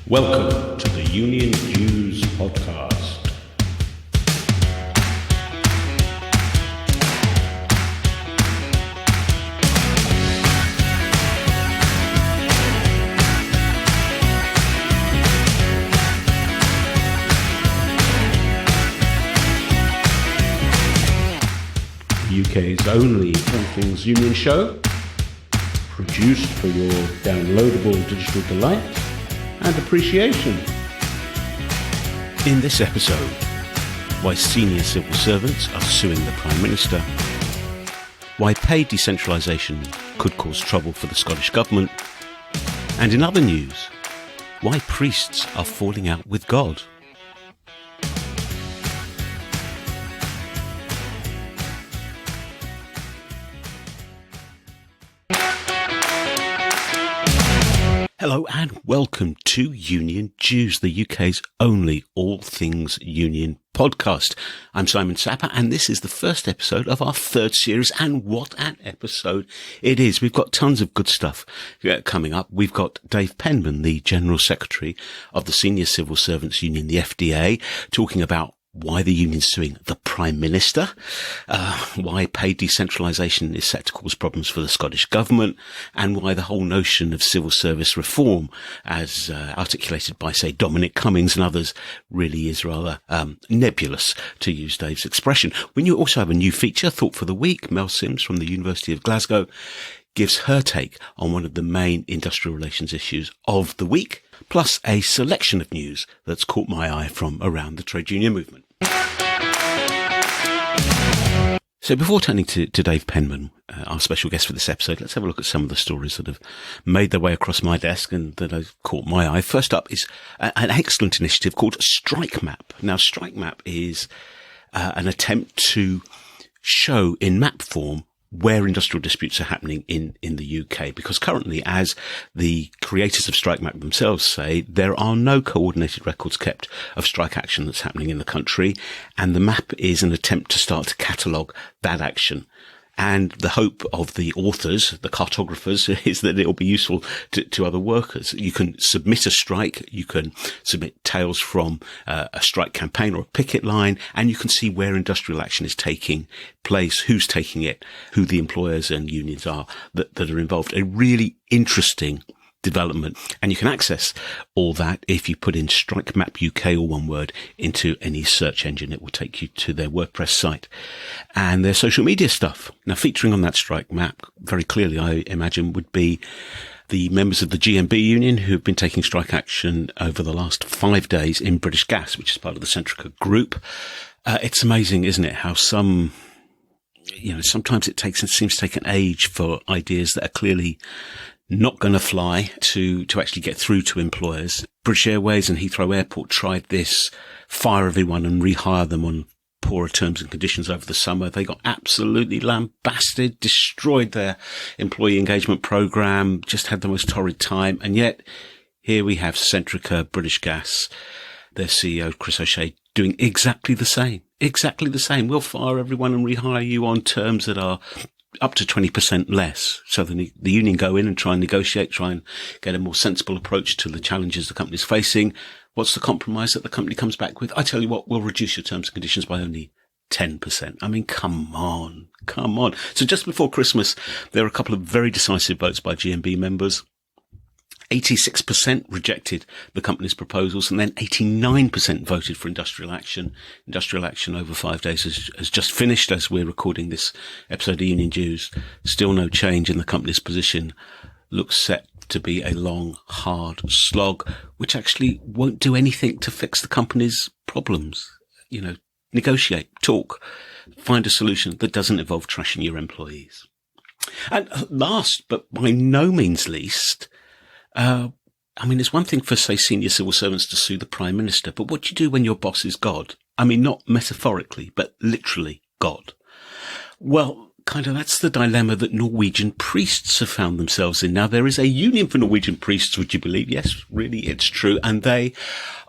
Welcome to the UnionDues podcast. The UK's only all things union show, produced for your downloadable digital delight and appreciation. In this episode, why senior civil servants are suing the Prime Minister, why pay decentralisation could cause trouble for the Scottish Government, and in other news, why priests are falling out with God. Hello and welcome to UnionDues, the UK's only all things union podcast. I'm Simon Sapper and this is the first episode of our third series, and what an episode it is. We've got tons of good stuff coming up. We've got Dave Penman, the General Secretary of the Senior Civil Servants Union, the FDA, talking about why the union's suing the Prime Minister, why pay decentralisation is set to cause problems for the Scottish Government, and why the whole notion of civil service reform, as articulated by, say, Dominic Cummings and others, really is rather nebulous, to use Dave's expression. We also have a new feature, Thought for the Week. Mel Sims from the University of Glasgow gives her take on one of the main industrial relations issues of the week, plus a selection of news that's caught my eye from around the trade union movement. So before turning to Dave Penman, our special guest for this episode, let's have a look at some of the stories that have made their way across my desk and that have caught my eye. First up is an excellent initiative called Strike Map. Now, Strike Map is an attempt to show in map form where industrial disputes are happening in the UK, because currently, as the creators of Strike Map themselves say, there are no coordinated records kept of strike action that's happening in the country, and the map is an attempt to start to catalogue that action. And the hope of the authors, the cartographers, is that it will be useful to other workers. You can submit a strike, you can submit tales from a strike campaign or a picket line, and you can see where industrial action is taking place, who's taking it, who the employers and unions are that are involved. A really interesting development, and you can access all that if you put in Strike Map UK, or one word, into any search engine. It will take you to their WordPress site and their social media stuff. Now, featuring on that Strike Map, very clearly, I imagine, would be the members of the GMB union who have been taking strike action over the last 5 days in British Gas, which is part of the Centrica group. It's amazing, isn't it, how sometimes it seems to take an age for ideas that are clearly not going to fly to actually get through to employers. British Airways and Heathrow Airport tried this, fire everyone and rehire them on poorer terms and conditions over the summer. They got absolutely lambasted, destroyed their employee engagement program, just had the most torrid time. And yet here we have Centrica, British Gas, their CEO, Chris O'Shea, doing exactly the same. Exactly the same. We'll fire everyone and rehire you on terms that are up to 20% less. So the union go in and try and negotiate, try and get a more sensible approach to the challenges the company's facing. What's the compromise that the company comes back with? I tell you what, we'll reduce your terms and conditions by only 10%. I mean, come on. So just before Christmas, there were a couple of very decisive votes by GMB members. 86% rejected the company's proposals, and then 89% voted for industrial action. Industrial action over 5 days has just finished as we're recording this episode of UnionDues. Still no change in the company's position. Looks set to be a long, hard slog, which actually won't do anything to fix the company's problems. Negotiate, talk, find a solution that doesn't involve trashing your employees. And last, but by no means least, it's one thing for, say, senior civil servants to sue the Prime Minister, but what do you do when your boss is God? I mean, not metaphorically, but literally God. Well, that's the dilemma that Norwegian priests have found themselves in. Now, there is a union for Norwegian priests, would you believe? Yes, really, it's true. And they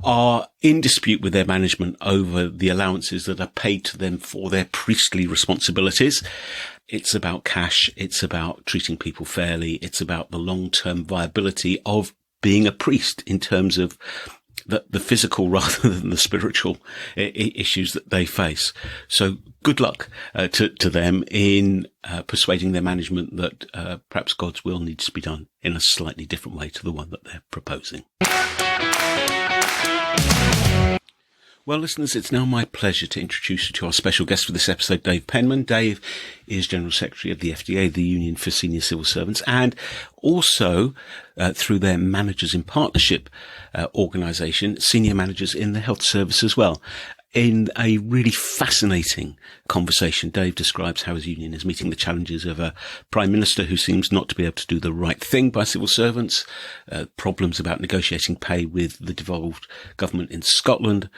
are in dispute with their management over the allowances that are paid to them for their priestly responsibilities. It's about cash. It's about treating people fairly. It's about the long-term viability of being a priest in terms of the physical rather than the spiritual issues that they face. So good luck to them in persuading their management that perhaps God's will needs to be done in a slightly different way to the one that they're proposing. Well, listeners, it's now my pleasure to introduce you to our special guest for this episode, Dave Penman. Dave is General Secretary of the FDA, the Union for Senior Civil Servants, and also through their Managers in Partnership organisation, senior managers in the health service as well. In a really fascinating conversation, Dave describes how his union is meeting the challenges of a Prime Minister who seems not to be able to do the right thing by civil servants, problems about negotiating pay with the devolved government in Scotland,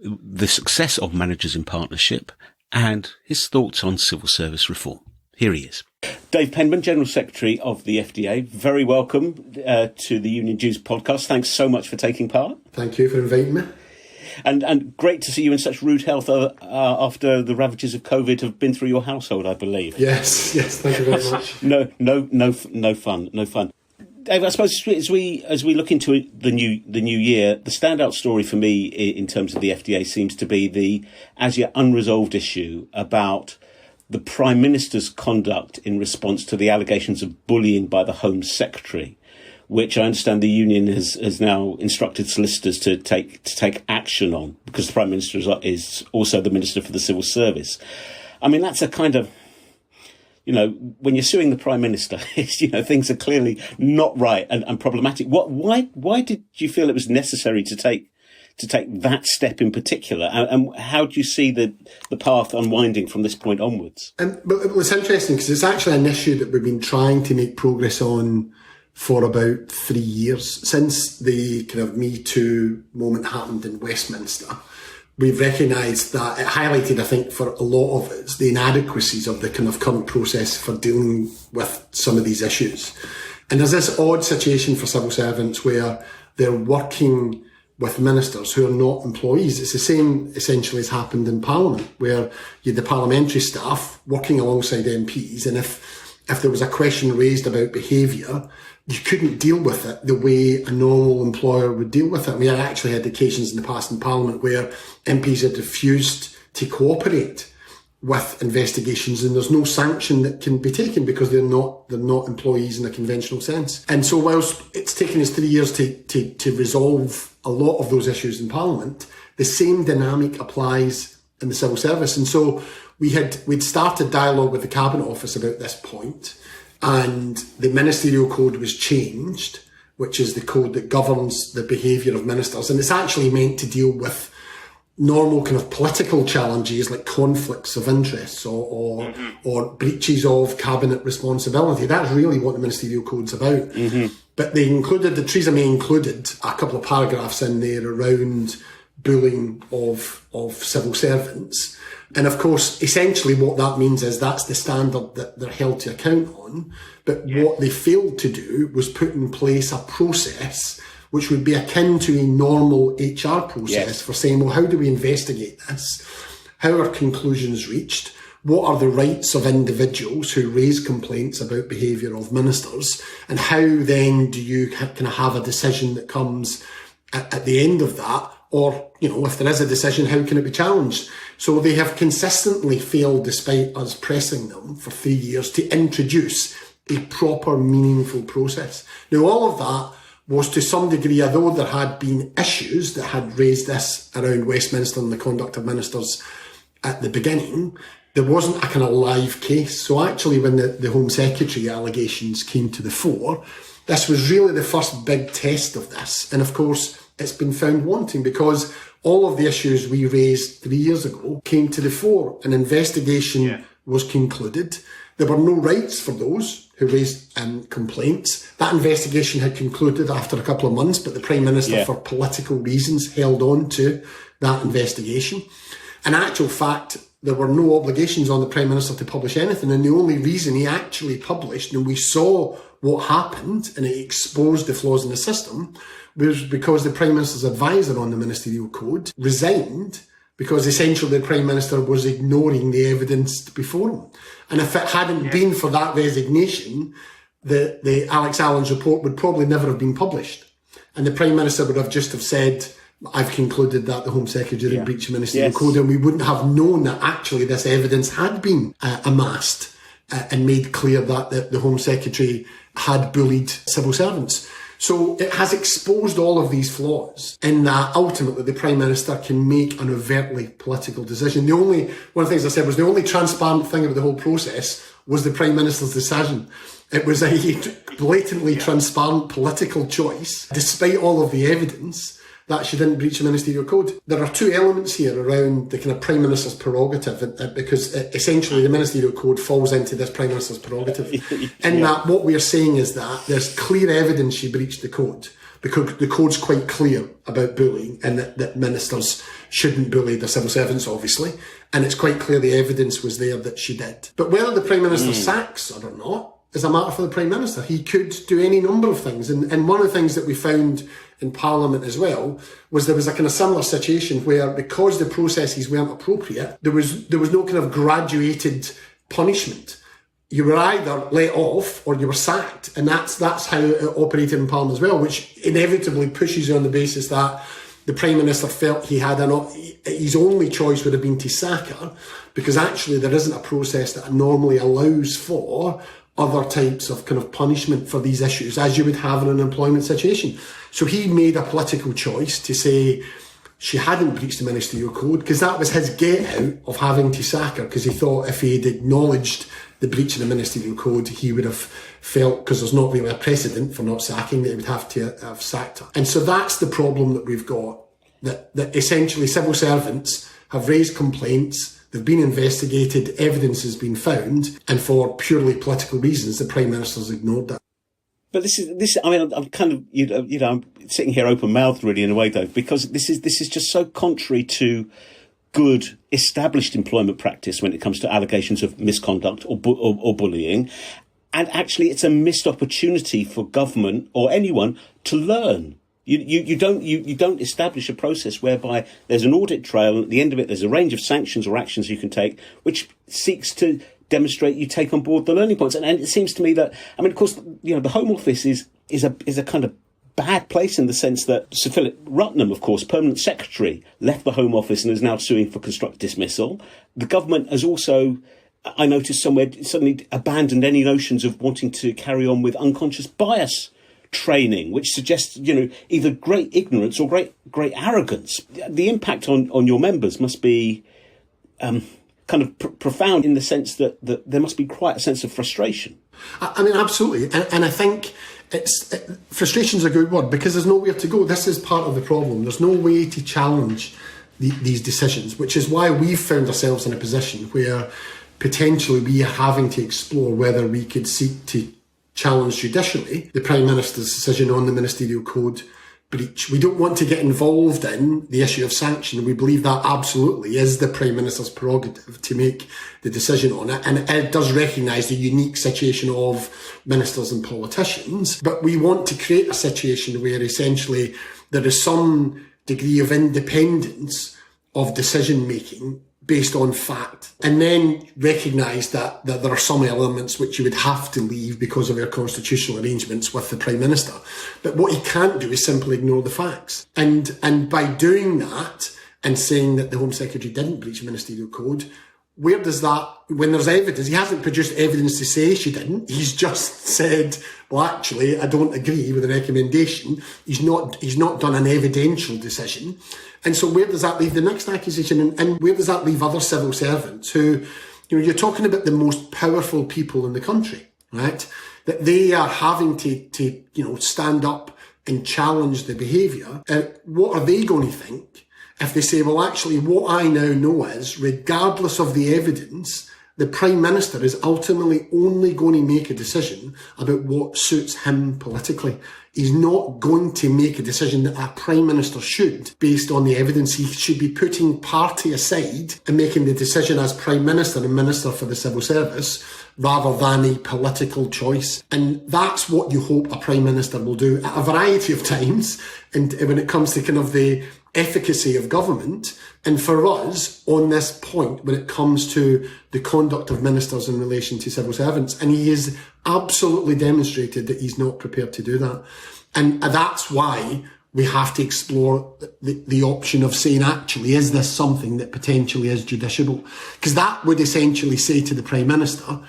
the success of Managers in Partnership, and his thoughts on civil service reform. Here he is. Dave Penman, General Secretary of the FDA, very welcome to the UnionDues podcast. Thanks so much for taking part. Thank you for inviting me. And great to see you in such rude health after the ravages of COVID have been through your household, I believe. Yes, thank you very much. No fun. Dave, I suppose as we look into the new year, the standout story for me in terms of the FDA seems to be the as yet unresolved issue about the Prime Minister's conduct in response to the allegations of bullying by the Home Secretary, which I understand the union has now instructed solicitors to take action on, because the Prime Minister is also the Minister for the Civil Service. I mean, that's a kind of, when you're suing the Prime Minister, things are clearly not right and problematic. Why did you feel it was necessary to take that step in particular? And how do you see the path unwinding from this point onwards? But it's interesting because it's actually an issue that we've been trying to make progress on for about 3 years. Since the kind of Me Too moment happened in Westminster, we've recognised that it highlighted, I think, for a lot of us, the inadequacies of the kind of current process for dealing with some of these issues. And there's this odd situation for civil servants where they're working with ministers who are not employees. It's the same essentially as happened in Parliament, where you had the parliamentary staff working alongside MPs, and if there was a question raised about behaviour, you couldn't deal with it the way a normal employer would deal with it. We had actually had occasions in the past in Parliament where MPs had refused to cooperate with investigations, and there's no sanction that can be taken because they're not employees in a conventional sense. And so whilst it's taken us 3 years to resolve a lot of those issues in Parliament, the same dynamic applies in the civil service. And so we'd started dialogue with the Cabinet Office about this point, and the ministerial code was changed, which is the code that governs the behaviour of ministers. And it's actually meant to deal with normal kind of political challenges like conflicts of interest or breaches of cabinet responsibility. That's really what the ministerial code's about. Mm-hmm. But Theresa May included a couple of paragraphs in there around bullying of civil servants. And of course, essentially what that means is that's the standard that they're held to account on. But what they failed to do was put in place a process which would be akin to a normal HR process for saying, well, how do we investigate this? How are conclusions reached? What are the rights of individuals who raise complaints about behaviour of ministers? And how then do you kind of have a decision that comes at the end of that? Or, if there is a decision, how can it be challenged? So they have consistently failed, despite us pressing them for 3 years, to introduce a proper, meaningful process. Now, all of that was to some degree, although there had been issues that had raised this around Westminster and the conduct of ministers at the beginning, there wasn't a kind of live case. So actually, when the Home Secretary allegations came to the fore, this was really the first big test of this. And of course, it's been found wanting because all of the issues we raised 3 years ago came to the fore. An investigation was concluded. There were no rights for those who raised complaints. That investigation had concluded after a couple of months, but the Prime Minister, for political reasons, held on to that investigation. In actual fact, there were no obligations on the Prime Minister to publish anything, and the only reason he actually published, and we saw what happened, and it exposed the flaws in the system, was because the Prime Minister's advisor on the Ministerial Code resigned because essentially the Prime Minister was ignoring the evidence before him. And if it hadn't been for that resignation, the Alex Allen's report would probably never have been published. And the Prime Minister would have just have said, I've concluded that the Home Secretary did breach the ministerial code, and we wouldn't have known that actually this evidence had been amassed and made clear that the Home Secretary had bullied civil servants. So it has exposed all of these flaws in that ultimately the Prime Minister can make an overtly political decision. One of the things I said was the only transparent thing about the whole process was the Prime Minister's decision. It was a blatantly transparent political choice, despite all of the evidence, that she didn't breach the ministerial code. There are two elements here around the kind of Prime Minister's prerogative, because essentially the ministerial code falls into this Prime Minister's prerogative. That what we are saying is that there's clear evidence she breached the code, because the code's quite clear about bullying and that ministers shouldn't bully their civil servants, obviously. And it's quite clear the evidence was there that she did. But whether the Prime Minister sacks her or not is a matter for the Prime Minister. He could do any number of things. And one of the things that we found in Parliament as well was there was a kind of similar situation where, because the processes weren't appropriate, there was no kind of graduated punishment. You were either let off or you were sacked, and that's how it operated in Parliament as well, which inevitably pushes you on the basis that the Prime Minister felt he had his only choice would have been to sack her, because actually there isn't a process that normally allows for other types of kind of punishment for these issues, as you would have in an employment situation. So he made a political choice to say she hadn't breached the ministerial code, because that was his get out of having to sack her, because he thought if he had acknowledged the breach of the ministerial code, he would have felt, because there's not really a precedent for not sacking, that he would have to have sacked her. And so that's the problem that we've got, that essentially civil servants have raised complaints, they've been investigated, evidence has been found, and for purely political reasons, the Prime Minister's ignored that. But this is. I mean, I'm kind of, I'm sitting here open-mouthed, really, in a way, though, because this is just so contrary to good established employment practice when it comes to allegations of misconduct or bullying, and actually, it's a missed opportunity for government or anyone to learn. You don't establish a process whereby there's an audit trail, and at the end of it, there's a range of sanctions or actions you can take, which seeks to demonstrate you take on board the learning points. And it seems to me that, I mean, of course, the Home Office is a kind of bad place in the sense that Sir Philip Rutnam, of course, Permanent Secretary, left the Home Office and is now suing for constructive dismissal. The government has also, I noticed somewhere, suddenly abandoned any notions of wanting to carry on with unconscious bias training, which suggests, either great ignorance or great arrogance. The impact on your members must be kind of profound, in the sense that there must be quite a sense of frustration. I mean, absolutely. And I think frustration's a good word, because there's nowhere to go. This is part of the problem. There's no way to challenge these decisions, which is why we've found ourselves in a position where potentially we are having to explore whether we could seek to challenge judicially the Prime Minister's decision on the ministerial code breach. We don't want to get involved in the issue of sanction. We believe that absolutely is the Prime Minister's prerogative to make the decision on it. And it does recognise the unique situation of ministers and politicians. But we want to create a situation where essentially there is some degree of independence of decision making based on fact, and then recognise that there are some elements which you would have to leave because of our constitutional arrangements with the Prime Minister. But what he can't do is simply ignore the facts. And by doing that and saying that the Home Secretary didn't breach the ministerial code, where does that, when there's evidence, he hasn't produced evidence to say she didn't. He's just said, well, actually, I don't agree with the recommendation. He's not done an evidential decision. And so where does that leave the next accusation? And where does that leave other civil servants who, you're talking about the most powerful people in the country, right? That they are having to stand up and challenge the behaviour. What are they going to think if they say, well, actually, what I now know is, regardless of the evidence, the Prime Minister is ultimately only going to make a decision about what suits him politically. He's not going to make a decision that a Prime Minister should, based on the evidence. He should be putting party aside and making the decision as Prime Minister and Minister for the Civil Service, rather than a political choice. And that's what you hope a Prime Minister will do at a variety of times, and when it comes to kind of the efficacy of government. And for us, on this point, when it comes to the conduct of ministers in relation to civil servants, and he has absolutely demonstrated that he's not prepared to do that. And that's why we have to explore the option of saying, actually, is this something that potentially is judiciable? Because that would essentially say to the Prime Minister,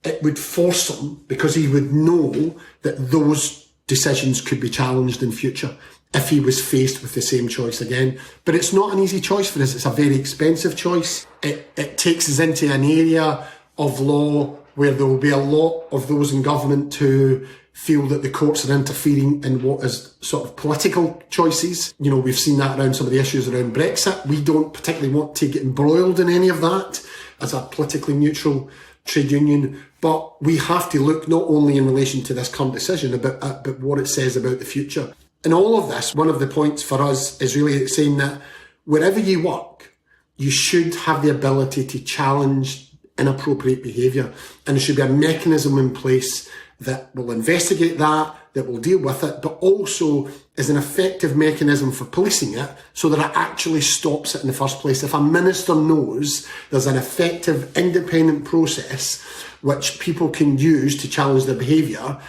it would force him, because he would know that those decisions could be challenged in future if he was faced with the same choice again. But it's not an easy choice for us. It's a very expensive choice. It takes us into an area of law where there will be a lot of those in government who feel that the courts are interfering in what is sort of political choices. You know, we've seen that around some of the issues around Brexit. We don't particularly want to get embroiled in any of that as a politically neutral trade union, but we have to look not only in relation to this current decision, but what it says about the future. In all of this, one of the points for us is really saying that wherever you work, you should have the ability to challenge inappropriate behaviour, and there should be a mechanism in place that will investigate that will deal with it, but also is an effective mechanism for policing it so that it actually stops it in the first place. If a minister knows there's an effective independent process which people can use to challenge their behaviour,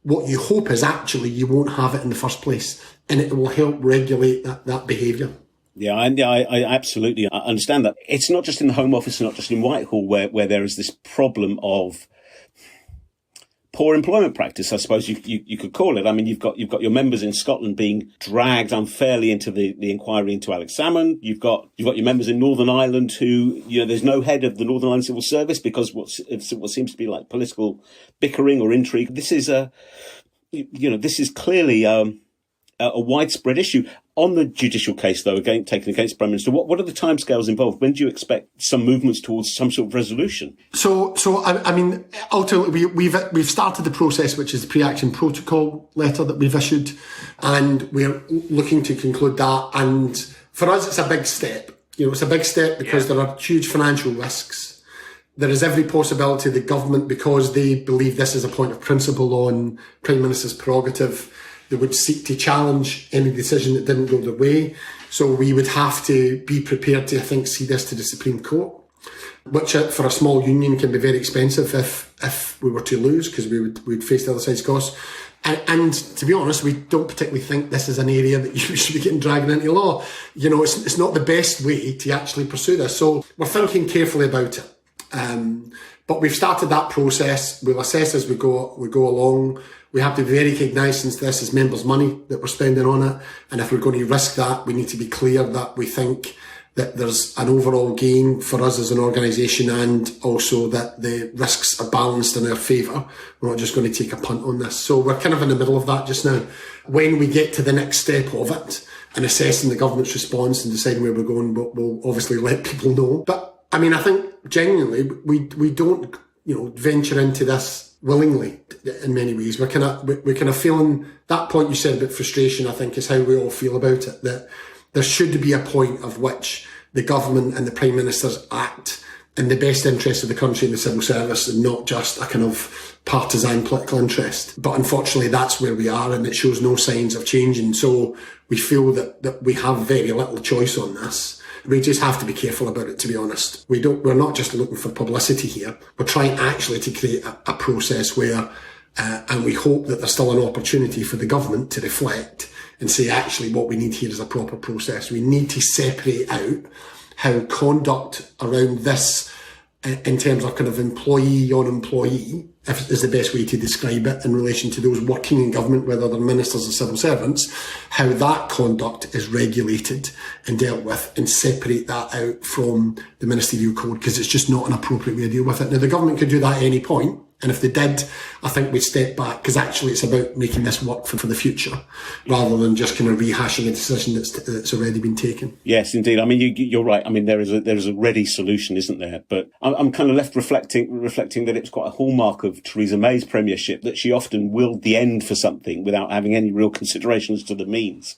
what you hope is actually you won't have it in the first place, and it will help regulate that behaviour. Yeah, I absolutely understand that. It's not just in the Home Office, not just in Whitehall, where there is this problem of poor employment practice, I suppose you could call it. I mean, you've got your members in Scotland being dragged unfairly into the inquiry into Alex Salmond. You've got your members in Northern Ireland who, there's no head of the Northern Ireland Civil Service because what seems to be like political bickering or intrigue. This is this is clearly a widespread issue. On the judicial case, though, taken against the Prime Minister, what are the timescales involved? When do you expect some movements towards some sort of resolution? So I mean, ultimately, we've started the process, which is the pre-action protocol letter that we've issued, and we're looking to conclude that. And for us, it's a big step. It's a big step because there are huge financial risks. There is every possibility the government, because they believe this is a point of principle on Prime Minister's prerogative, they would seek to challenge any decision that didn't go their way. So we would have to be prepared to, I think, see this to the Supreme Court, which for a small union can be very expensive if we were to lose, because we'd face the other side's costs. And to be honest, we don't particularly think this is an area that you should be getting dragged into law. It's not the best way to actually pursue this. So we're thinking carefully about it. But we've started that process. We'll assess as we go along. We have to be very recognisant this is members' money that we're spending on it. And if we're going to risk that, we need to be clear that we think that there's an overall gain for us as an organisation, and also that the risks are balanced in our favour. We're not just going to take a punt on this. So we're kind of in the middle of that just now. When we get to the next step of it and assessing the government's response and deciding where we're going, we'll obviously let people know. But I mean, I think genuinely we don't, venture into this willingly in many ways. We're kind of feeling that point you said about frustration, I think, is how we all feel about it, that there should be a point of which the government and the Prime Ministers act in the best interest of the country and the civil service, and not just a kind of partisan political interest. But unfortunately, that's where we are, and it shows no signs of changing. So we feel that we have very little choice on this. We just have to be careful about it, to be honest. We're not just looking for publicity here. We're trying actually to create a process where, and we hope that there's still an opportunity for the government to reflect and say, actually, what we need here is a proper process. We need to separate out how conduct around this, in terms of kind of employee on employee, is the best way to describe it in relation to those working in government, whether they're ministers or civil servants, how that conduct is regulated and dealt with, and separate that out from the ministerial code, because it's just not an appropriate way to deal with it. Now, the government could do that at any point, and if they did, I think we'd step back, because actually it's about making this work for the future, rather than just kind of rehashing a decision that's already been taken. Yes, indeed. I mean, you're right. I mean, there is a ready solution, isn't there? But I'm kind of left reflecting that it's quite a hallmark of Theresa May's premiership that she often willed the end for something without having any real considerations to the means.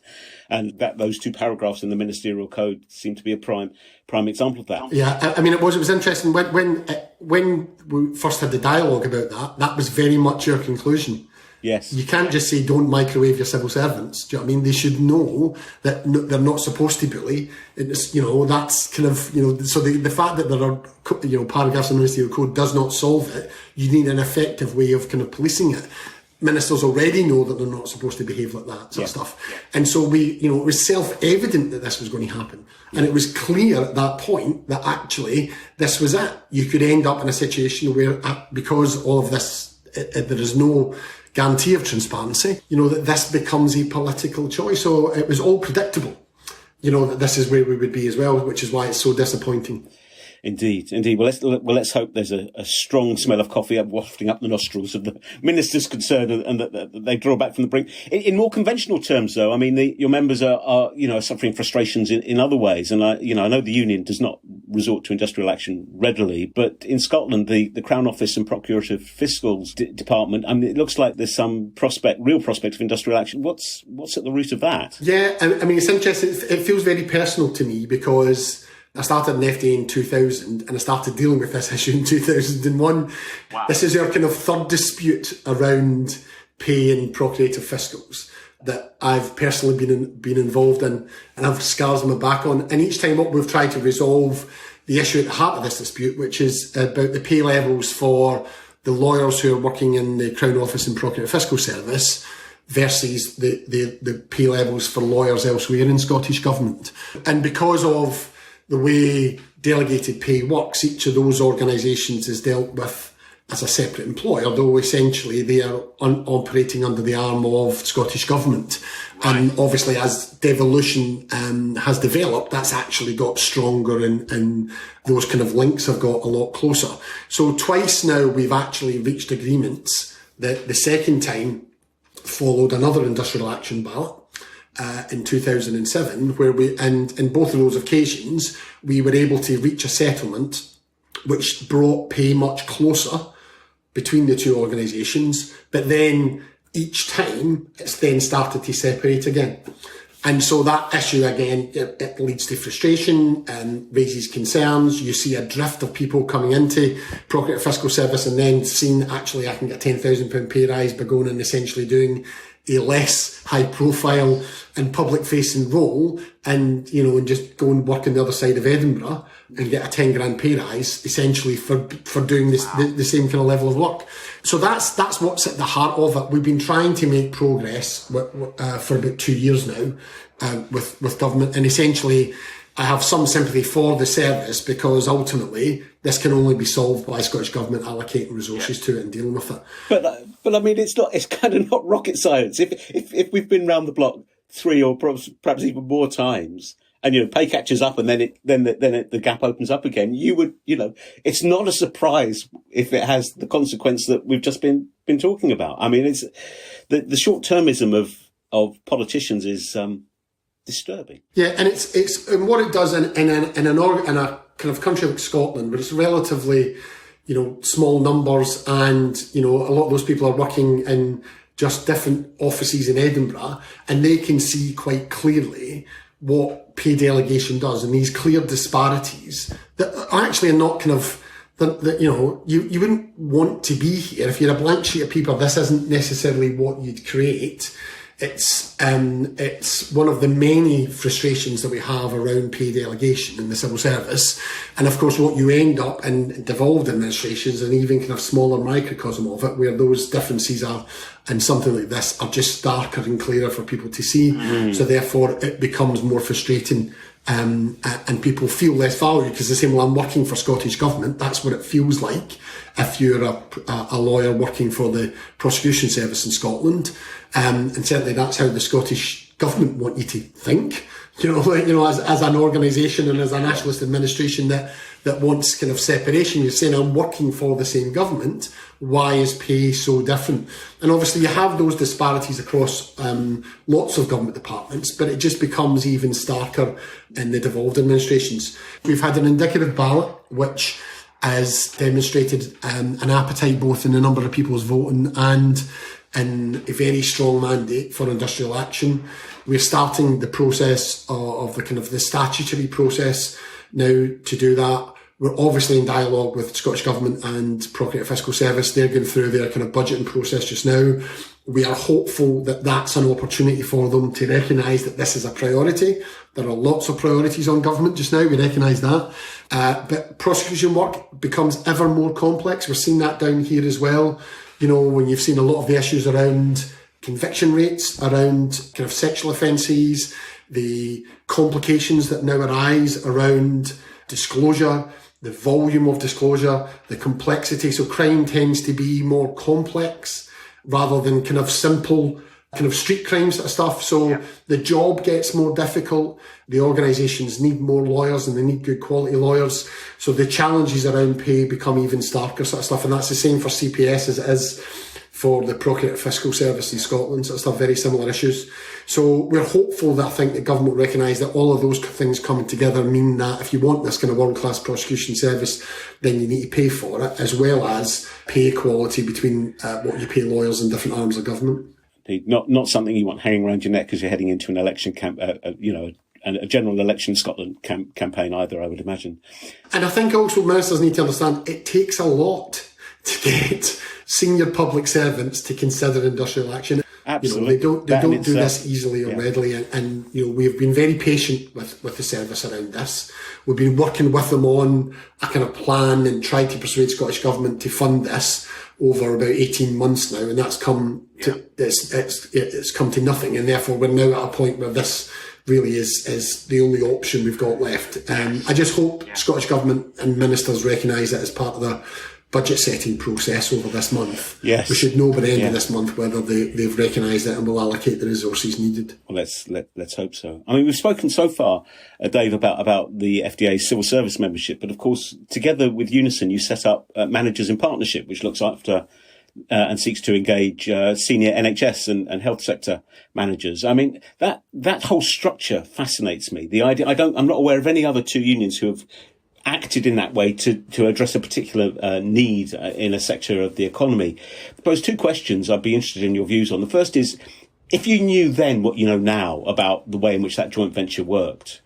And that those two paragraphs in the ministerial code seem to be a prime example of that. Yeah, I mean, it was interesting when we first had the dialogue about that was very much your conclusion. Yes. You can't just say don't microwave your civil servants. Do you know what I mean? They should know that they're not supposed to bully. It's, that's kind of, so the fact that there are, paragraphs in the ministerial code does not solve it. You need an effective way of kind of policing it. ministers already know that they're not supposed to behave like that sort of stuff. And so it was self-evident that this was going to happen. And it was clear at that point that actually this was it. You could end up in a situation where, because all of this, there is no guarantee of transparency, that this becomes a political choice. So it was all predictable, that this is where we would be as well, which is why it's so disappointing. Indeed. Well, let's hope there's a strong smell of coffee wafting up the nostrils of the ministers concerned, and that they draw back from the brink. In more conventional terms, though, I mean, your members are suffering frustrations in other ways, and I know the union does not resort to industrial action readily, but in Scotland, the Crown Office and Procurator Fiscal's department, I mean, it looks like there's some real prospect of industrial action. What's at the root of that? Yeah, I mean, it's interesting. It feels very personal to me because I started in FDA in 2000 and I started dealing with this issue in 2001. Wow. This is our kind of third dispute around pay and Procurator Fiscals that I've personally been involved in and have scars on my back on. And each time we've tried to resolve the issue at the heart of this dispute, which is about the pay levels for the lawyers who are working in the Crown Office and Procurator Fiscal Service versus the pay levels for lawyers elsewhere in Scottish Government. And because of the way delegated pay works, each of those organisations is dealt with as a separate employer, though essentially they are operating under the arm of Scottish Government. Right. And obviously as devolution has developed, that's actually got stronger and those kind of links have got a lot closer. So twice now we've actually reached agreements that the second time followed another industrial action ballot. In 2007, where and in both of those occasions, we were able to reach a settlement which brought pay much closer between the two organisations, but then each time it's then started to separate again. And so that issue again, it leads to frustration and raises concerns. You see a drift of people coming into Procurator Fiscal Service and then seeing actually I can get a £10,000 pay rise by going and essentially doing a less high profile and public facing role and just go and work on the other side of Edinburgh and get a 10 grand pay rise essentially for doing this, the same kind of level of work. So that's what's at the heart of it. We've been trying to make progress for about 2 years now with government, and essentially I have some sympathy for the service because ultimately this can only be solved by Scottish Government allocating resources to it and dealing with it. But I mean, it's kind of not rocket science. If we've been round the block 3 or perhaps even more times, and pay catches up, and then the gap opens up again, it's not a surprise if it has the consequence that we've just been talking about. I mean, it's the short-termism of politicians is disturbing. Yeah, and it's and what it does in a kind of country like Scotland, where it's relatively small numbers, and a lot of those people are working in just different offices in Edinburgh, and they can see quite clearly what pay delegation does, and these clear disparities that actually are not kind of that you wouldn't want to be here if you had a blank sheet of paper. This isn't necessarily what you'd create. It's one of the many frustrations that we have around pay delegation in the civil service. And of course, what you end up in devolved administrations and even kind of smaller microcosm of it, where those differences are, and something like this, are just starker and clearer for people to see. So therefore, it becomes more frustrating. And people feel less valued because they say, well, I'm working for Scottish Government. That's what it feels like if you're a lawyer working for the prosecution service in Scotland. And certainly that's how the Scottish Government want you to think, as an organisation and as a nationalist administration that wants kind of separation. You're saying, I'm working for the same government. Why is pay so different? And obviously you have those disparities across lots of government departments, but it just becomes even starker in the devolved administrations. We've had an indicative ballot, which has demonstrated an appetite both in the number of people's voting and in a very strong mandate for industrial action. We're starting the process of the statutory process now to do that. We're obviously in dialogue with Scottish Government and Procurator Fiscal Service. They're going through their kind of budgeting process just now. We are hopeful that that's an opportunity for them to recognise that this is a priority. There are lots of priorities on government just now. We recognise that. But prosecution work becomes ever more complex. We're seeing that down here as well. when you've seen a lot of the issues around conviction rates, around kind of sexual offences, the complications that now arise around disclosure, the volume of disclosure, the complexity. So crime tends to be more complex rather than kind of simple kind of street crime sort of stuff. So the job gets more difficult. The organisations need more lawyers and they need good quality lawyers. So the challenges around pay become even starker sort of stuff. And that's the same for CPS as it is for the Procurator Fiscal Service in Scotland, sort of stuff, very similar issues. So we're hopeful that I think the government will recognise that all of those things coming together mean that if you want this kind of world-class prosecution service, then you need to pay for it, as well as pay equality between what you pay lawyers in different arms of government. Not something you want hanging around your neck as you're heading into an election camp, a general election in Scotland campaign either, I would imagine. And I think also ministers need to understand it takes a lot to get senior public servants to consider industrial action. Absolutely. They don't do this easily or readily. And we've been very patient with the service around this. We've been working with them on a kind of plan and tried to persuade Scottish Government to fund this over about 18 months now. And that's come to, it's come to nothing. And therefore we're now at a point where this really is the only option we've got left. I just hope Scottish Government and ministers recognise it as part of the budget setting process over this month. Yes. We should know by the end of this month whether they've recognised it and will allocate the resources needed. Well, let's hope so. I mean, we've spoken so far, Dave, about the FDA's civil service membership, but of course, together with Unison, you set up Managers in Partnership, which looks after and seeks to engage senior NHS and health sector managers. I mean, that whole structure fascinates me. The idea, I'm not aware of any other two unions who have acted in that way to address a particular need in a sector of the economy. I suppose two questions I'd be interested in your views on. The first is, if you knew then what you know now about the way in which that joint venture worked,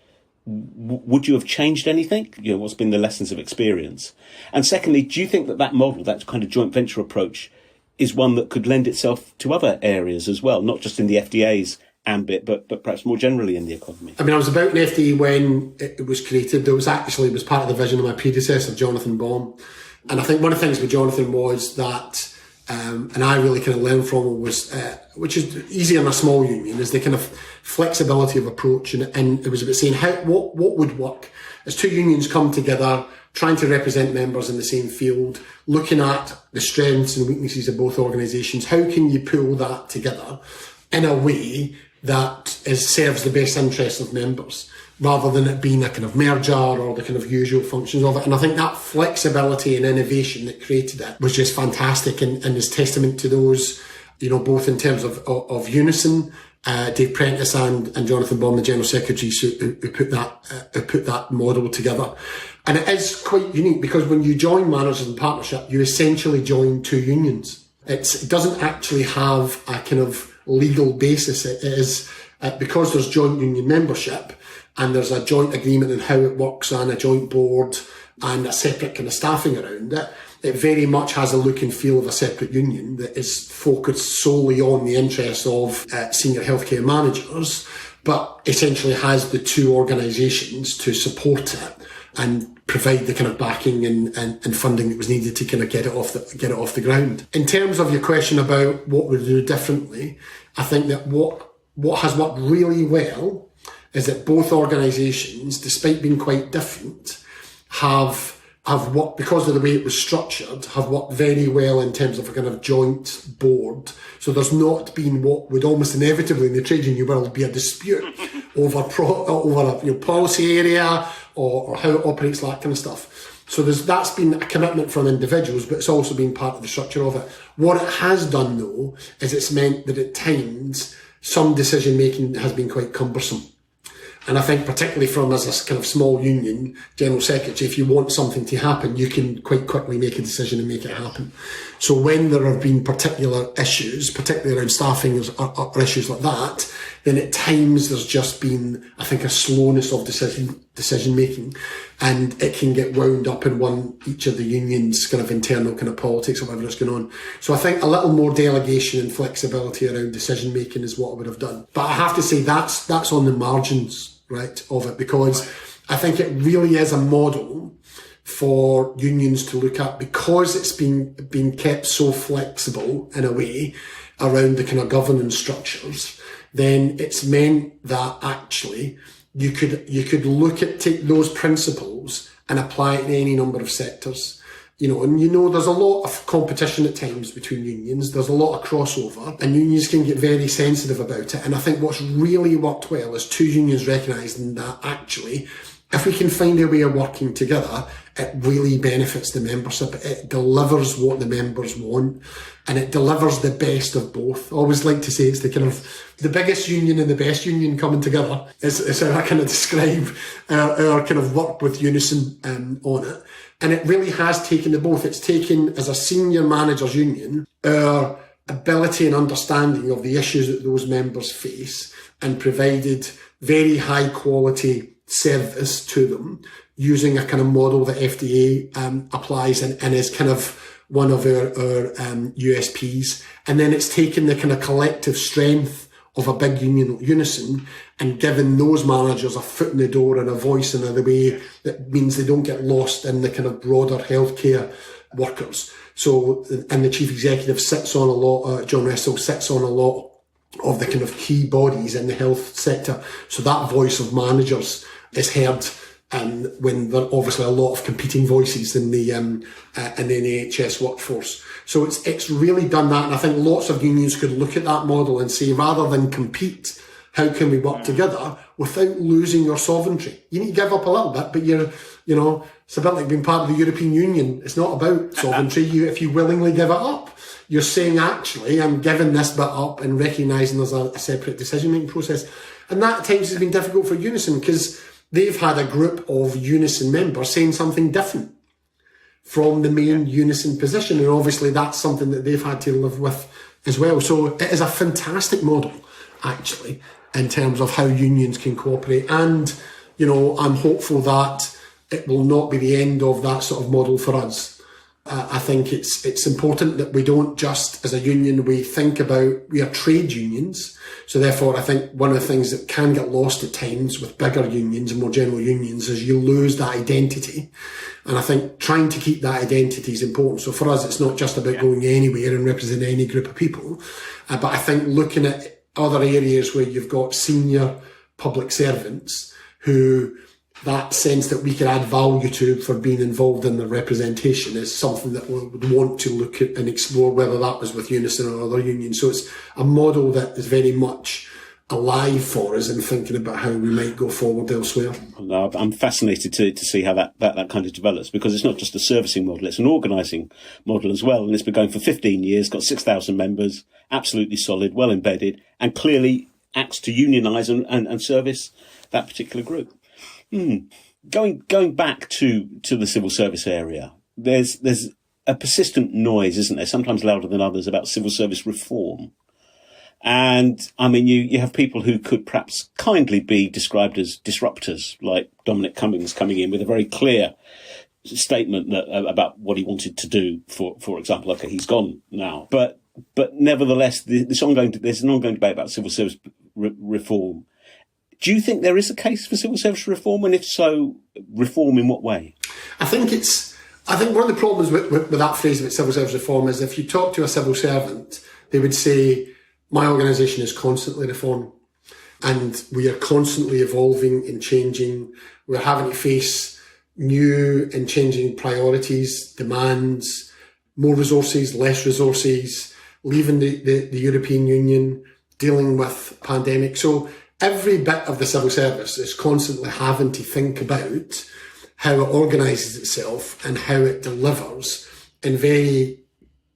would you have changed anything? What's been the lessons of experience? And secondly, do you think that model, that kind of joint venture approach, is one that could lend itself to other areas as well, not just in the FDA's ambit, but perhaps more generally in the economy? I mean, I was about in the FDA when it was created. It was part of the vision of my predecessor, Jonathan Baum. And I think one of the things with Jonathan was that, and I really kind of learned from him was, which is easy in a small union, is the kind of flexibility of approach. And it was about saying what would work as two unions come together, trying to represent members in the same field, looking at the strengths and weaknesses of both organisations. How can you pull that together in a way that serves the best interests of members, rather than it being a kind of merger or the kind of usual functions of it? And I think that flexibility and innovation that created it was just fantastic and is testament to those, both in terms of Unison, Dave Prentice and Jonathan Baum, the General Secretary, who put that model together. And it is quite unique because when you join Managers in Partnership, you essentially join two unions. It doesn't actually have a kind of legal basis. It is because there's joint union membership and there's a joint agreement on how it works and a joint board and a separate kind of staffing around it. It very much has a look and feel of a separate union that is focused solely on the interests of senior healthcare managers, but essentially has the two organisations to support it and provide the kind of backing and funding that was needed to kind of get it off the ground. In terms of your question about what we do differently, I think that what has worked really well is that both organisations, despite being quite different, have worked, because of the way it was structured, have worked very well in terms of a kind of joint board. So there's not been what would almost inevitably in the trade union world be a dispute over a policy area or how it operates, that kind of stuff. So that's been a commitment from individuals, but it's also been part of the structure of it. What it has done, though, is it's meant that at times some decision making has been quite cumbersome. And I think particularly from as a kind of small union, General Secretary, if you want something to happen, you can quite quickly make a decision and make it happen. So when there have been particular issues, particularly around staffing or issues like that, then at times there's just been, I think, a slowness of decision making, and it can get wound up in each of the unions' kind of internal kind of politics or whatever that's going on. So I think a little more delegation and flexibility around decision making is what I would have done. But I have to say that's on the margins, right, of it, because I think it really is a model for unions to look at, because it's been kept so flexible in a way around the kind of governance structures. Then it's meant that actually you could look at, take those principles and apply it in any number of sectors. And there's a lot of competition at times between unions. There's a lot of crossover, and unions can get very sensitive about it. And I think what's really worked well is two unions recognising that actually, if we can find a way of working together, it really benefits the membership. It delivers what the members want, and it delivers the best of both. I always like to say it's the kind of the biggest union and the best union coming together is how I kind of describe our kind of work with Unison on it. And it really has taken the both. It's taken, as a senior managers union, our ability and understanding of the issues that those members face, and provided very high quality service to them using a kind of model that FDA applies and is kind of one of our USPs. And then it's taken the kind of collective strength of a big union like Unison and given those managers a foot in the door and a voice in a way that means they don't get lost in the kind of broader healthcare workers. So, and the chief executive sits on a lot, John Russell sits on a lot of the kind of key bodies in the health sector. So that voice of managers is heard when there are obviously a lot of competing voices in the NHS workforce. So it's really done that, and I think lots of unions could look at that model and say, rather than compete, how can we work together without losing your sovereignty? You need to give up a little bit, but it's a bit like being part of the European Union. It's not about sovereignty. If you willingly give it up, you're saying, actually, I'm giving this bit up and recognising there's a separate decision-making process. And that at times has been difficult for Unison because they've had a group of Unison members saying something different from the main Unison position. And obviously that's something that they've had to live with as well. So it is a fantastic model, actually, in terms of how unions can cooperate. And, I'm hopeful that it will not be the end of that sort of model for us. I think it's important that we don't just, as a union, we think about, we are trade unions. So therefore, I think one of the things that can get lost at times with bigger unions and more general unions is you lose that identity. And I think trying to keep that identity is important. So for us, it's not just about going anywhere and representing any group of people. But I think looking at other areas where you've got senior public servants who that sense that we can add value to for being involved in the representation is something that we would want to look at and explore, whether that was with Unison or other unions. So it's a model that is very much alive for us in thinking about how we might go forward elsewhere. I'm fascinated to see how that kind of develops, because it's not just a servicing model, it's an organising model as well. And it's been going for 15 years, got 6,000 members, absolutely solid, well embedded, and clearly acts to unionise and service that particular group. Going back to the civil service area, there's a persistent noise, isn't there, sometimes louder than others, about civil service reform. And I mean, you have people who could perhaps kindly be described as disruptors, like Dominic Cummings coming in with a very clear statement about what he wanted to do. For example, okay, he's gone now, but nevertheless, there's an ongoing debate about civil service reform. Do you think there is a case for civil service reform? And if so, reform in what way? I think one of the problems with that phrase about civil service reform is if you talk to a civil servant, they would say, my organisation is constantly reforming and we are constantly evolving and changing. We're having to face new and changing priorities, demands, more resources, less resources, leaving the European Union, dealing with pandemic. So every bit of the civil service is constantly having to think about how it organises itself and how it delivers in very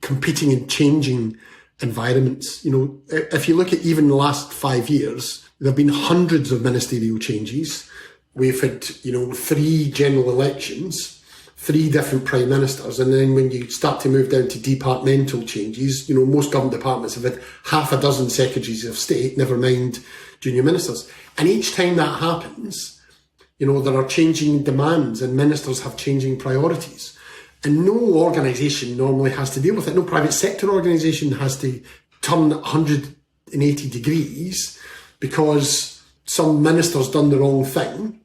competing and changing environments. If you look at even the last 5 years, there have been hundreds of ministerial changes. We've had, 3 general elections, 3 different prime ministers. And then when you start to move down to departmental changes, most government departments have had half a dozen secretaries of state, never mind junior ministers. And each time that happens, there are changing demands and ministers have changing priorities. And no organisation normally has to deal with it. No private sector organisation has to turn 180 degrees because some minister's done the wrong thing,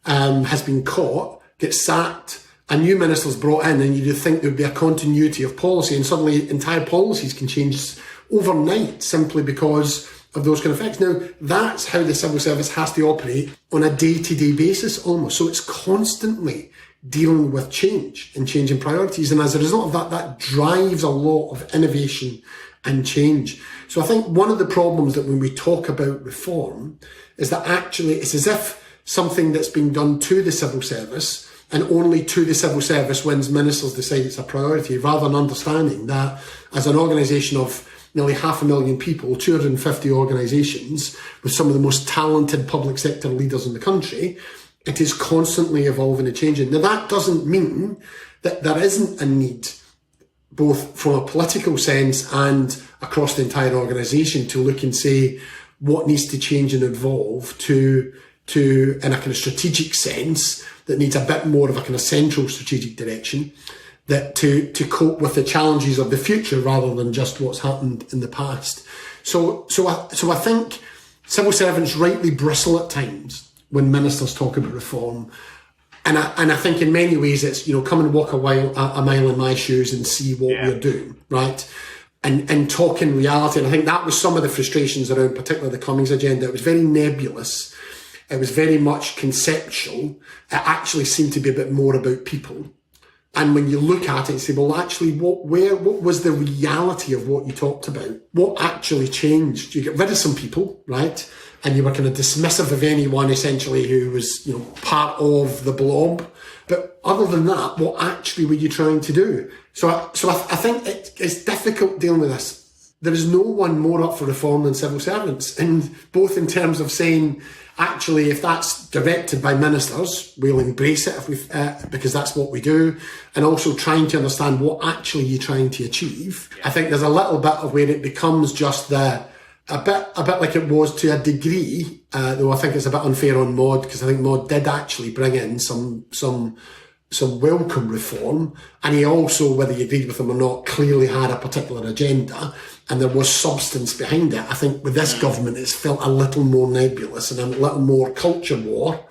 has been caught, gets sacked, a new minister's brought in, and you'd think there'd be a continuity of policy, and suddenly entire policies can change overnight simply because of those kind of effects. Now, that's how the civil service has to operate on a day-to-day basis almost. So it's constantly dealing with change and changing priorities. And as a result of that, that drives a lot of innovation and change. So I think one of the problems that when we talk about reform is that actually it's as if something that's being done to the civil service and only to the civil service when ministers decide it's a priority, rather than understanding that as an organisation of nearly 500,000 people, 250 organisations with some of the most talented public sector leaders in the country, it is constantly evolving and changing. Now, that doesn't mean that there isn't a need, both from a political sense and across the entire organisation, to look and say what needs to change and evolve to in a kind of strategic sense that needs a bit more of a kind of central strategic direction, that to cope with the challenges of the future rather than just what's happened in the past. So I think civil servants rightly bristle at times when ministers talk about reform. And I think in many ways it's, come and walk a mile in my shoes and see what we're doing, right? And talk in reality. And I think that was some of the frustrations around particularly the Cummings agenda. It was very nebulous. It was very much conceptual. It actually seemed to be a bit more about people. And when you look at it and say, well, actually, what was the reality of what you talked about? What actually changed? You get rid of some people, right? And you were kind of dismissive of anyone essentially who was, part of the blob. But other than that, what actually were you trying to do? So I think it's difficult dealing with this. There is no one more up for reform than civil servants, and both in terms of saying, actually, if that's directed by ministers, we'll embrace it because that's what we do, and also trying to understand what actually you're trying to achieve. I think there's a little bit of where it becomes just a bit like it was to a degree, though I think it's a bit unfair on Maud, because I think Maud did actually bring in some welcome reform, and he also, whether you agreed with him or not, clearly had a particular agenda, and there was substance behind it. I think with this government, it's felt a little more nebulous and a little more culture war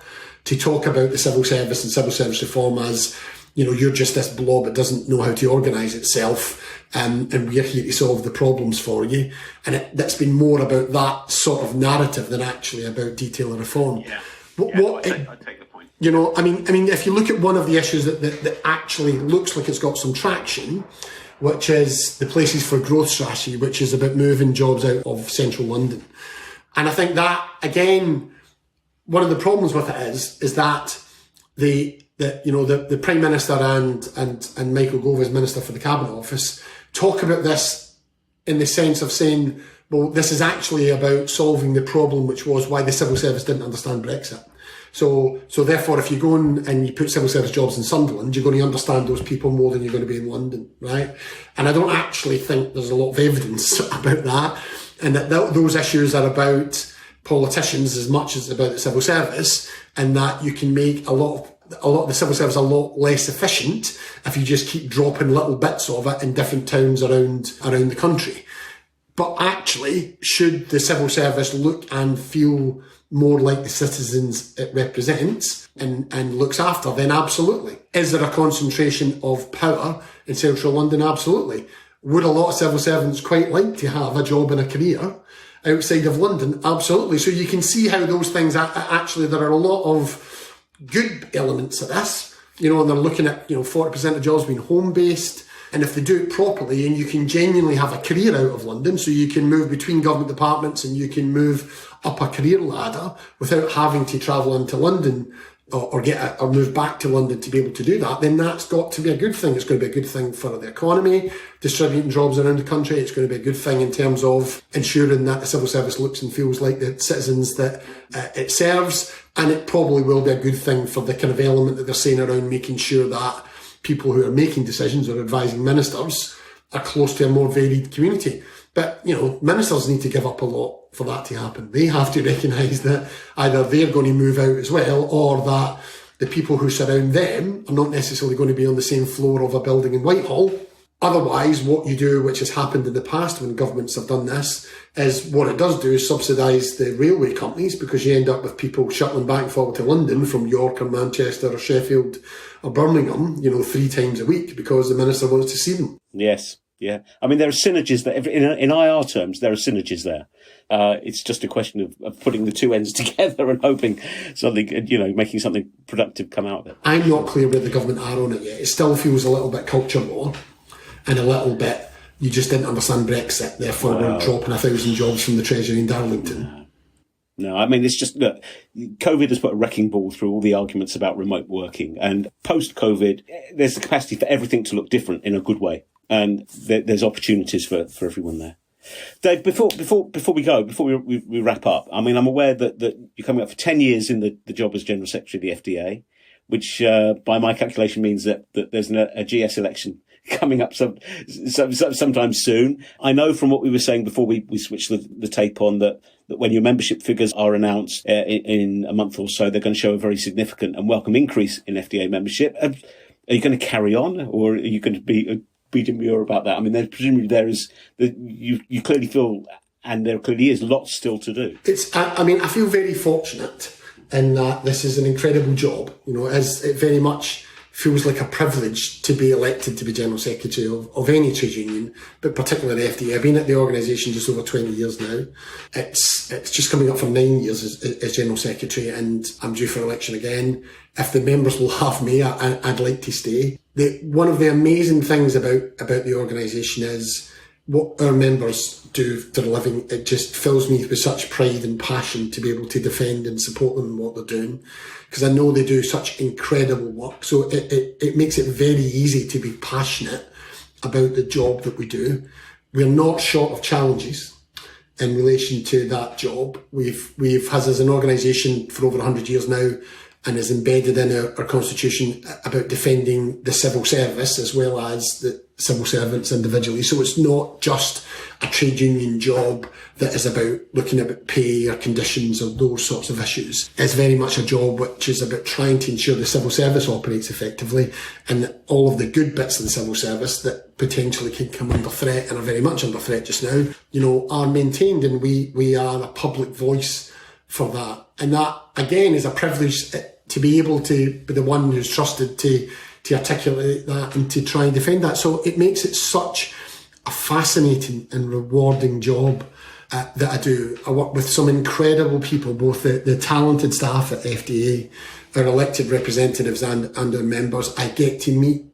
to talk about the civil service and civil service reform as, you're just this blob that doesn't know how to organise itself, and we're here to solve the problems for you. And that's been more about that sort of narrative than actually about detail and reform. Yeah. I take the point. I mean, if you look at one of the issues that actually looks like it's got some traction, which is the Places for Growth strategy, which is about moving jobs out of central London. And I think that, again, one of the problems with it is that the Prime Minister and Michael Gove as Minister for the Cabinet Office talk about this in the sense of saying, well, this is actually about solving the problem, which was why the civil service didn't understand Brexit. So therefore, if you go and you put civil service jobs in Sunderland, you're going to understand those people more than you're going to be in London, right? And I don't actually think there's a lot of evidence about that, and that those issues are about politicians as much as about the civil service, and that you can make a lot of the civil service a lot less efficient if you just keep dropping little bits of it in different towns around the country. But actually, should the civil service look and feel more like the citizens it represents and looks after, then absolutely. Is there a concentration of power in central London? Absolutely. Would a lot of civil servants quite like to have a job and a career outside of London? Absolutely. So you can see how those things actually, there are a lot of good elements of this, and they're looking at, 40% of jobs being home-based. And if they do it properly, and you can genuinely have a career out of London, so you can move between government departments and you can move up a career ladder without having to travel into London or move back to London to be able to do that, then that's got to be a good thing. It's going to be a good thing for the economy, distributing jobs around the country. It's going to be a good thing in terms of ensuring that the civil service looks and feels like the citizens that it serves. And it probably will be a good thing for the kind of element that they're saying around making sure that people who are making decisions or advising ministers are close to a more varied community. But, ministers need to give up a lot for that to happen. They have to recognise that either they're going to move out as well, or that the people who surround them are not necessarily going to be on the same floor of a building in Whitehall. Otherwise, what you do, which has happened in the past when governments have done this, is what it does do is subsidise the railway companies, because you end up with people shuttling back and forward to London from York or Manchester or Sheffield or Birmingham, 3 times a week because the minister wants to see them. Yes. Yeah. I mean, there are synergies there. In IR terms, there are synergies there. It's just a question of putting the two ends together and hoping something, making something productive come out of it. I'm not clear where the government are on it yet. It still feels a little bit culture war and a little bit, you just didn't understand Brexit, therefore we're dropping 1,000 jobs from the Treasury in Darlington. No, I mean, it's just, look, COVID has put a wrecking ball through all the arguments about remote working. And post-COVID, there's the capacity for everything to look different in a good way. And there's opportunities for everyone there. Dave, before we wrap up, I mean, I'm aware that you're coming up for 10 years in the job as General Secretary of the FDA, which by my calculation means that there's a GS election coming up sometime soon. I know from what we were saying before we switched the tape on that when your membership figures are announced in a month or so, they're going to show a very significant and welcome increase in FDA membership. Are you going to carry on, or are you going to be demure about that? I mean, presumably you clearly feel, and there clearly is lots still to do. I feel very fortunate in that this is an incredible job. As it very much feels like a privilege to be elected to be General Secretary of any trade union, but particularly the FDA. I've been at the organisation just over 20 years now. It's just coming up for 9 years as General Secretary, and I'm due for election again. If the members will have me, I'd like to stay. One of the amazing things about the organisation is what our members do for a living. It just fills me with such pride and passion to be able to defend and support them in what they're doing, because I know they do such incredible work. So it makes it very easy to be passionate about the job that we do. We're not short of challenges in relation to that job. We've had as an organisation for over 100 years now, and is embedded in our constitution about defending the civil service as well as the civil servants individually. So it's not just a trade union job that is about looking at pay or conditions or those sorts of issues. It's very much a job which is about trying to ensure the civil service operates effectively, and that all of the good bits of the civil service that potentially can come under threat and are very much under threat just now, are maintained, and we are a public voice for that. And that, again, is a privilege to be able to be the one who's trusted to articulate that and to try and defend that. So it makes it such a fascinating and rewarding job that I do. I work with some incredible people, both the talented staff at FDA, our elected representatives and our members. I get to meet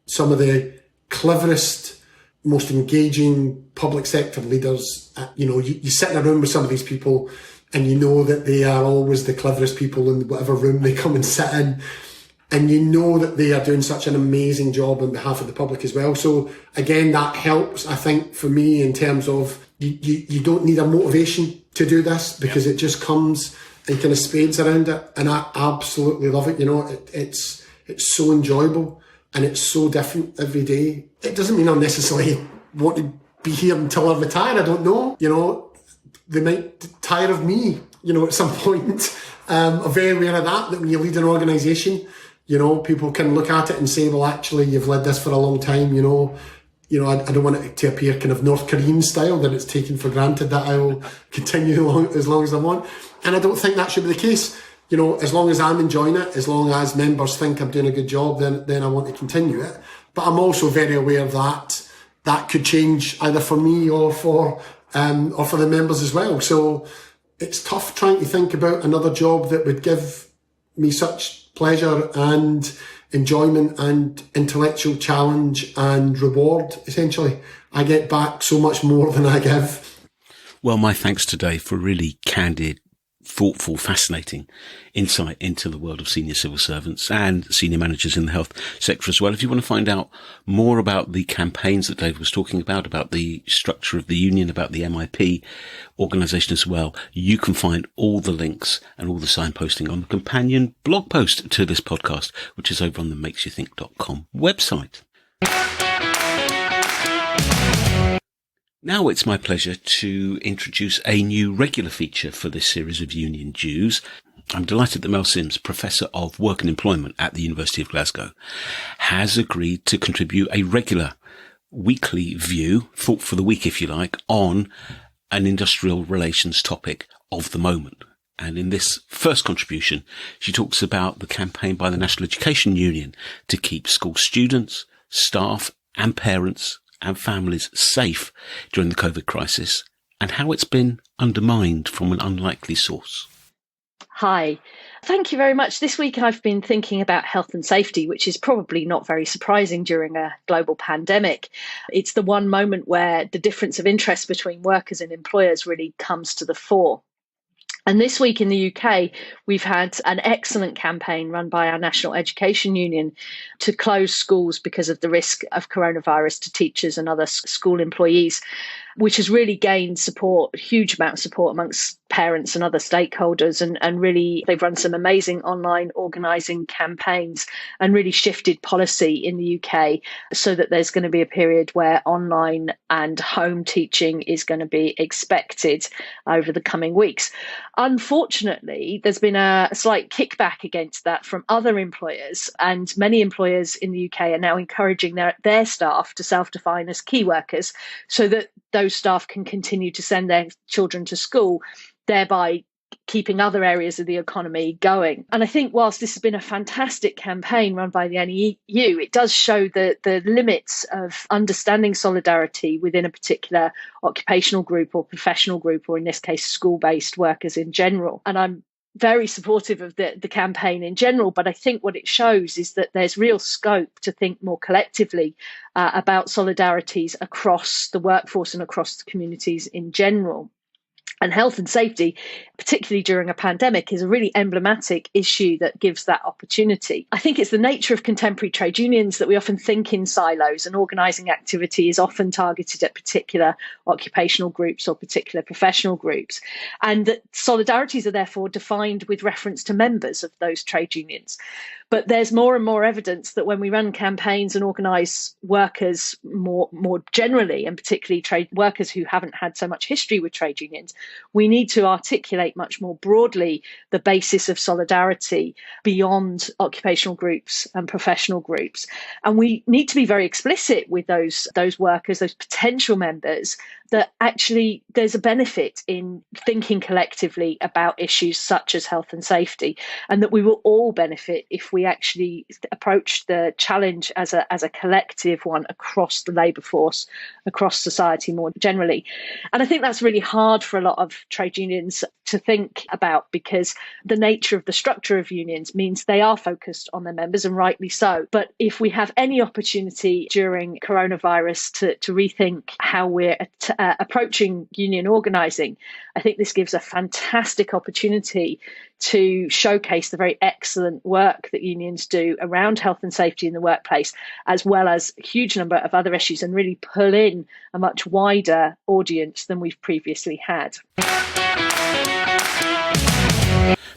some of the cleverest, most engaging public sector leaders. You sit in a room with some of these people and you know that they are always the cleverest people in whatever room they come and sit in. And you know that they are doing such an amazing job on behalf of the public as well. So again, that helps, I think, for me in terms of you don't need a motivation to do this, because it just comes and kind of spades around it. And I absolutely love it. It's so enjoyable and it's so different every day. It doesn't mean I'll necessarily want to be here until I retire. I don't know. They might tire of me, at some point. I'm very aware of that when you lead an organisation, people can look at it and say, well, actually, you've led this for a long time, I don't want it to appear kind of North Korean style, that it's taken for granted that I will continue as long as I want. And I don't think that should be the case. As long as I'm enjoying it, as long as members think I'm doing a good job, then I want to continue it. But I'm also very aware that that could change either for me or for the members as well. So it's tough trying to think about another job that would give me such pleasure and enjoyment and intellectual challenge and reward, essentially. I get back so much more than I give. Well, my thanks today for really candid, thoughtful, fascinating insight into the world of senior civil servants and senior managers in the health sector as well. If you want to find out more about the campaigns that Dave was talking about the structure of the union, about the MIP organisation as well, you can find all the links and all the signposting on the companion blog post to this podcast, which is over on the makesyouthink.com website. Now it's my pleasure to introduce a new regular feature for this series of UnionDues. I'm delighted that Mel Sims, Professor of Work and Employment at the University of Glasgow, has agreed to contribute a regular weekly view, thought for the week, if you like, on an industrial relations topic of the moment. And in this first contribution, she talks about the campaign by the National Education Union to keep school students, staff and parents and families safe during the COVID crisis, and how it's been undermined from an unlikely source. Hi. Thank you very much. This week I've been thinking about health and safety, which is probably not very surprising during a global pandemic. It's the one moment where the difference of interest between workers and employers really comes to the fore. And this week in the UK, we've had an excellent campaign run by our National Education Union to close schools because of the risk of coronavirus to teachers and other school employees, which has really gained support, a huge amount of support amongst parents and other stakeholders. And really, they've run some amazing online organising campaigns and really shifted policy in the UK so that there's going to be a period where online and home teaching is going to be expected over the coming weeks. Unfortunately, there's been a slight kickback against that from other employers, and many employers in the UK are now encouraging their staff to self-define as key workers so that those staff can continue to send their children to school, thereby keeping other areas of the economy going. And I think whilst this has been a fantastic campaign run by the NEU, it does show the limits of understanding solidarity within a particular occupational group or professional group, or in this case, school-based workers in general. And I'm very supportive of the campaign in general, but I think what it shows is that there's real scope to think more collectively about solidarities across the workforce and across the communities in general. And health and safety, particularly during a pandemic, is a really emblematic issue that gives that opportunity. I think it's the nature of contemporary trade unions that we often think in silos, and organising activity is often targeted at particular occupational groups or particular professional groups. And that solidarities are therefore defined with reference to members of those trade unions. But there's more and more evidence that when we run campaigns and organise workers more generally, and particularly trade workers who haven't had so much history with trade unions, we need to articulate much more broadly the basis of solidarity beyond occupational groups and professional groups. And we need to be very explicit with those workers, those potential members, that actually there's a benefit in thinking collectively about issues such as health and safety, and that we will all benefit if we actually approach the challenge as a collective one across the labour force, across society more generally. And I think that's really hard for a lot of trade unions to think about, because the nature of the structure of unions means they are focused on their members, and rightly so. But if we have any opportunity during coronavirus to rethink how we're approaching union organising, I think this gives a fantastic opportunity to showcase the very excellent work that unions do around health and safety in the workplace, as well as a huge number of other issues, and really pull in a much wider audience than we've previously had.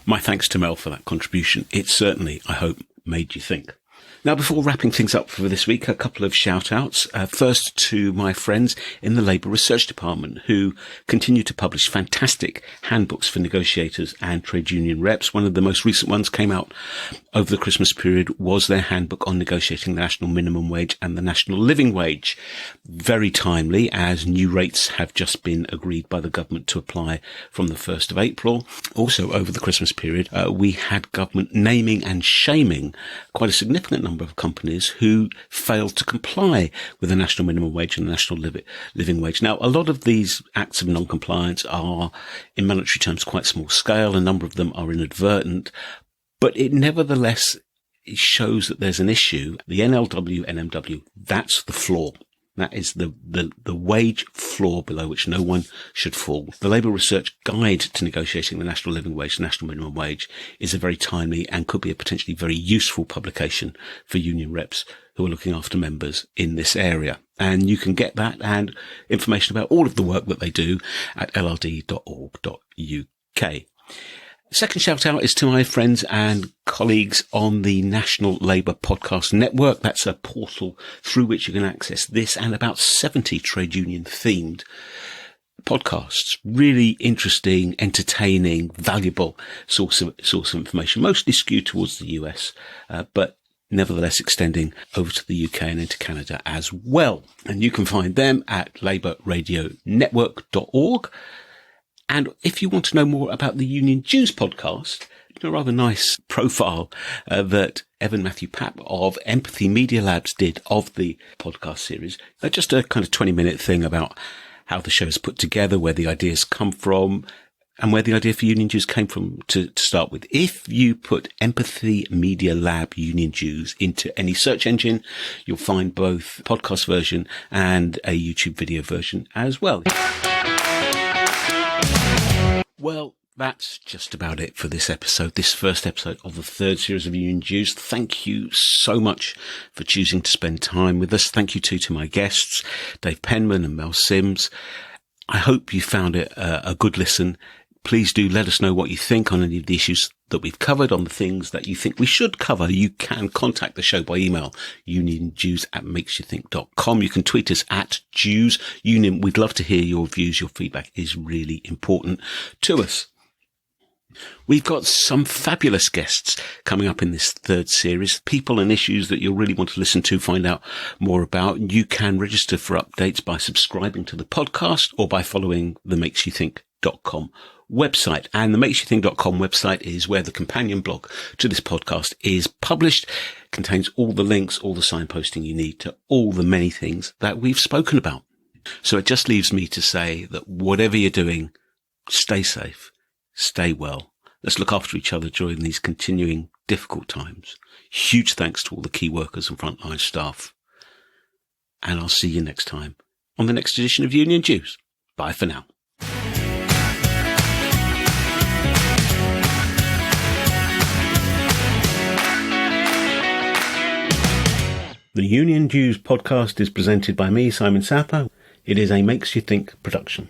My thanks to Mel for that contribution. It certainly, I hope, made you think. Now, before wrapping things up for this week, a couple of shout-outs. First to my friends in the Labour Research Department, who continue to publish fantastic handbooks for negotiators and trade union reps. One of the most recent ones came out over the Christmas period was their handbook on negotiating the national minimum wage and the national living wage. Very timely, as new rates have just been agreed by the government to apply from the 1st of April. Also, over the Christmas period, we had government naming and shaming quite a significant number of companies who failed to comply with the national minimum wage and the national living wage. Now, a lot of these acts of non-compliance are, in monetary terms, quite small scale. A number of them are inadvertent, but it nevertheless shows that there's an issue. The NLW, NMW, that's the floor. That is the wage floor below which no one should fall. The Labour Research Guide to Negotiating the National Living Wage, the National Minimum Wage, is a very timely and could be a potentially very useful publication for union reps who are looking after members in this area. And you can get that and information about all of the work that they do at lrd.org.uk. Second shout out is to my friends and colleagues on the National Labour Podcast Network. That's a portal through which you can access this and about 70 trade union themed podcasts. Really interesting, entertaining, valuable source of information, mostly skewed towards the US, but nevertheless extending over to the UK and into Canada as well. And you can find them at labourradionetwork.org. And if you want to know more about the UnionDues podcast, a rather nice profile that Evan Matthew Papp of Empathy Media Labs did of the podcast series. Just a kind of 20-minute thing about how the show is put together, where the ideas come from, and where the idea for UnionDues came from to start with. If you put Empathy Media Lab UnionDues into any search engine, you'll find both podcast version and a YouTube video version as well. Well, that's just about it for this episode, this first episode of the third series of UnionDues. Thank you so much for choosing to spend time with us. Thank you to my guests, Dave Penman and Mel Sims. I hope you found it a good listen. Please do let us know what you think on any of the issues that we've covered, on the things that you think we should cover. You can contact the show by email, uniondues@makesyouthink.com. You can tweet us at Dues Union. We'd love to hear your views. Your feedback is really important to us. We've got some fabulous guests coming up in this third series, people and issues that you'll really want to listen to, find out more about. You can register for updates by subscribing to the podcast or by following the MakesYouThink.com website. And the MakesYouThink.com website is where the companion blog to this podcast is published. It contains all the links, all the signposting you need to all the many things that we've spoken about. So it just leaves me to say that whatever you're doing, stay safe. Stay well. Let's look after each other during these continuing difficult times. Huge thanks to all the key workers and frontline staff. And I'll see you next time on the next edition of UnionDues. Bye for now. The UnionDues podcast is presented by me, Simon Sapper. It is a Makes You Think production.